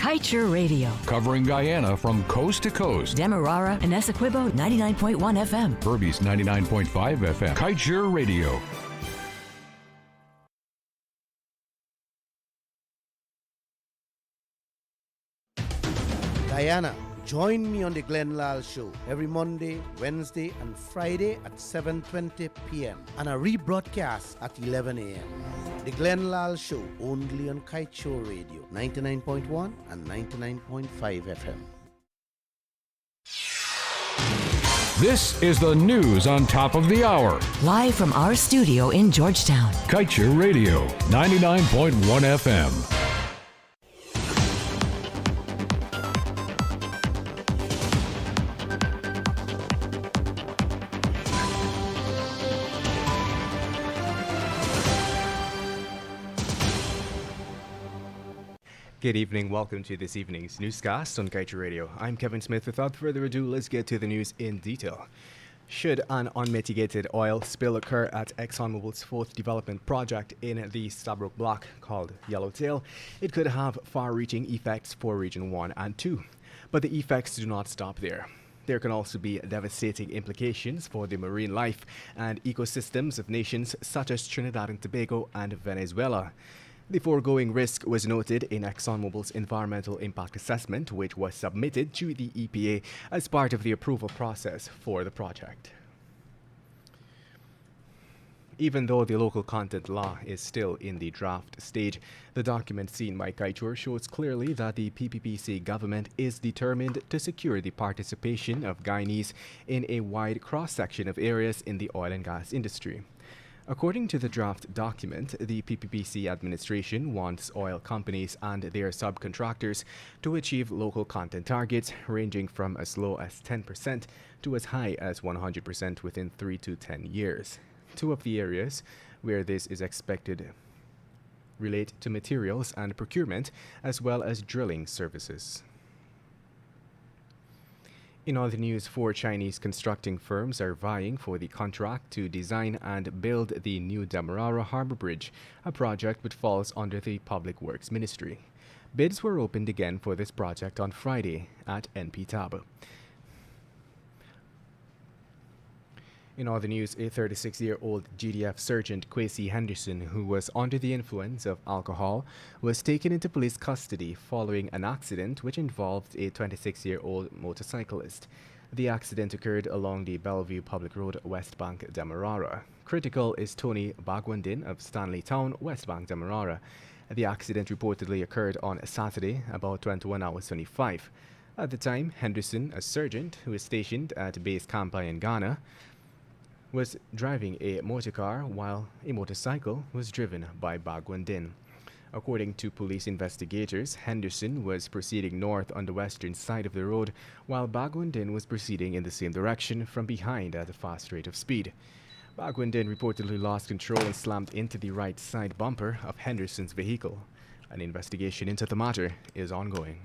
Kaieteur Radio. Covering Guyana from coast to coast. Demerara and Essequibo 99.1 FM. Berbice 99.5 FM. Kaieteur Radio. Guyana, join me on the Glenn Lal Show every Monday, Wednesday, and Friday at 7:20 p.m. and a rebroadcast at 11 a.m. The Glenn Lal Show only on Kaieteur Radio 99.1 and 99.5 FM. This is the news on top of the hour. Live from our studio in Georgetown. Kaieteur Radio 99.1 FM. Good evening, welcome to this evening's Newscast on Kaieteur Radio. I'm Kevin Smith. Without further ado, let's get to the news in detail. Should an unmitigated oil spill occur at ExxonMobil's fourth development project in the Stabroek Block called Yellowtail, it could have far-reaching effects for Region 1 and 2. But the effects do not stop there. There can also be devastating implications for the marine life and ecosystems of nations such as Trinidad and Tobago and Venezuela. The foregoing risk was noted in ExxonMobil's environmental impact assessment, which was submitted to the EPA as part of the approval process for the project. Even though the local content law is still in the draft stage, the document seen by Kaieteur shows clearly that the PPPC government is determined to secure the participation of Guyanese in a wide cross-section of areas in the oil and gas industry. According to the draft document, the PPPC administration wants oil companies and their subcontractors to achieve local content targets ranging from as low as 10% to as high as 100% within 3 to 10 years. Two of the areas where this is expected relate to materials and procurement as well as drilling services. In other news, 4 Chinese constructing firms are vying for the contract to design and build the new Demerara Harbor Bridge, a project which falls under the Public Works Ministry. Bids were opened again for this project on Friday at NPTAB. In other news, a 36-year-old GDF Sergeant Kwesi Henderson, who was under the influence of alcohol, was taken into police custody following an accident which involved a 26-year-old motorcyclist. The accident occurred along the Bellevue Public Road, West Bank, Demerara. Critical is Tony Bagwandin of Stanley Town, West Bank, Demerara. The accident reportedly occurred on Saturday, about 21 hours 25. At the time, Henderson, a sergeant who is stationed at Base Kampai in Ghana, was driving a motorcar while a motorcycle was driven by Bagwandin. According to police investigators, Henderson was proceeding north on the western side of the road while Bagwandin was proceeding in the same direction from behind at a fast rate of speed. Bagwandin reportedly lost control and slammed into the right side bumper of Henderson's vehicle. An investigation into the matter is ongoing.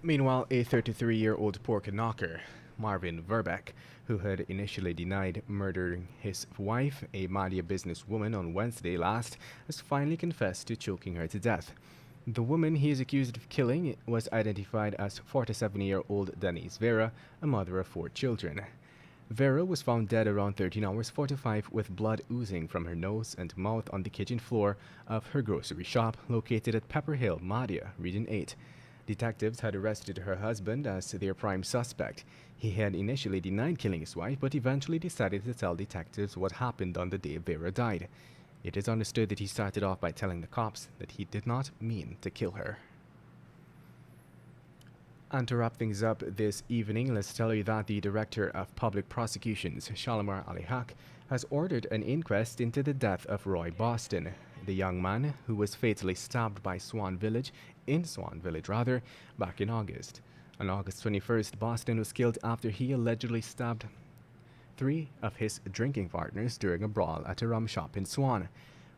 Meanwhile, a 33-year-old pork knocker, Marvin Verbeck, who had initially denied murdering his wife, a Madia businesswoman, on Wednesday last, has finally confessed to choking her to death. The woman he is accused of killing was identified as 47-year-old Denise Vera, a mother of 4 children. Vera was found dead around 13 hours 45 with blood oozing from her nose and mouth on the kitchen floor of her grocery shop located at Pepper Hill, Madia, Region 8. Detectives had arrested her husband as their prime suspect. He had initially denied killing his wife, but eventually decided to tell detectives what happened on the day Vera died. It is understood that he started off by telling the cops that he did not mean to kill her. And to wrap things up this evening, let's tell you that the Director of Public Prosecutions, Shalimar Ali-Haq, has ordered an inquest into the death of Roy Boston, the young man who was fatally stabbed by Swan Village, back in August. On August 21st, Boston was killed after he allegedly stabbed 3 of his drinking partners during a brawl at a rum shop in Swan.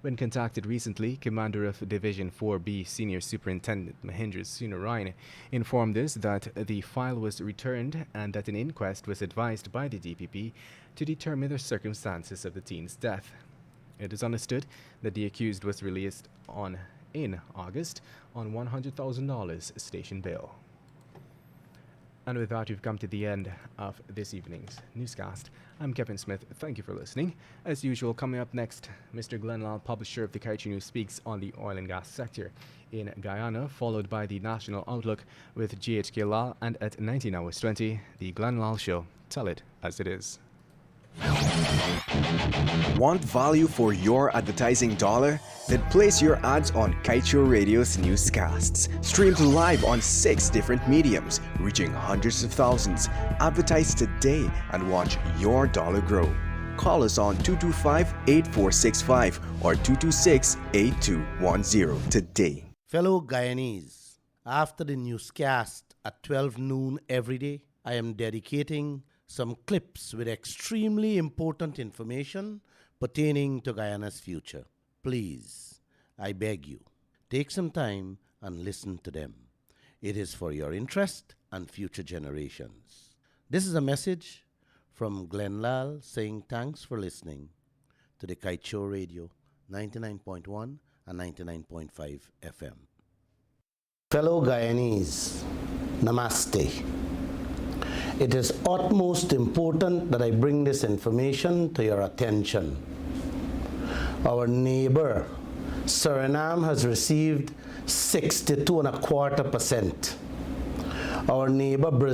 When contacted recently, Commander of Division 4B Senior Superintendent Mahindra Sunarayan informed us that the file was returned and that an inquest was advised by the DPP to determine the circumstances of the teen's death. It is understood that the accused was released on in August on $100,000 station bail. And with that, we've come to the end of this evening's newscast. I'm Kevin Smith. Thank you for listening. As usual, coming up next, Mr. Glenn Lal, publisher of the Kaieteur News, speaks on the oil and gas sector in Guyana, followed by the National Outlook with GHK Lal, and at 19:20, the Glenn Lal Show. Tell it as it is. Want value for your advertising dollar? Then place your ads on Kaieteur Radio's newscasts. Streamed live on 6 different mediums, reaching hundreds of thousands. Advertise today and watch your dollar grow. Call us on 225-8465 or 226-8210 today. Fellow Guyanese, after the newscast at 12 noon every day, I am dedicating some clips with extremely important information pertaining to Guyana's future. Please, I beg you, take some time and listen to them. It is for your interest and future generations. This is a message from Glenn Lal saying thanks for listening to the Kaieteur Radio 99.1 and 99.5 FM. Fellow Guyanese, Namaste. It is utmost important that I bring this information to your attention. Our neighbor, Suriname, has received 62.25%. Our neighbor, Brazil,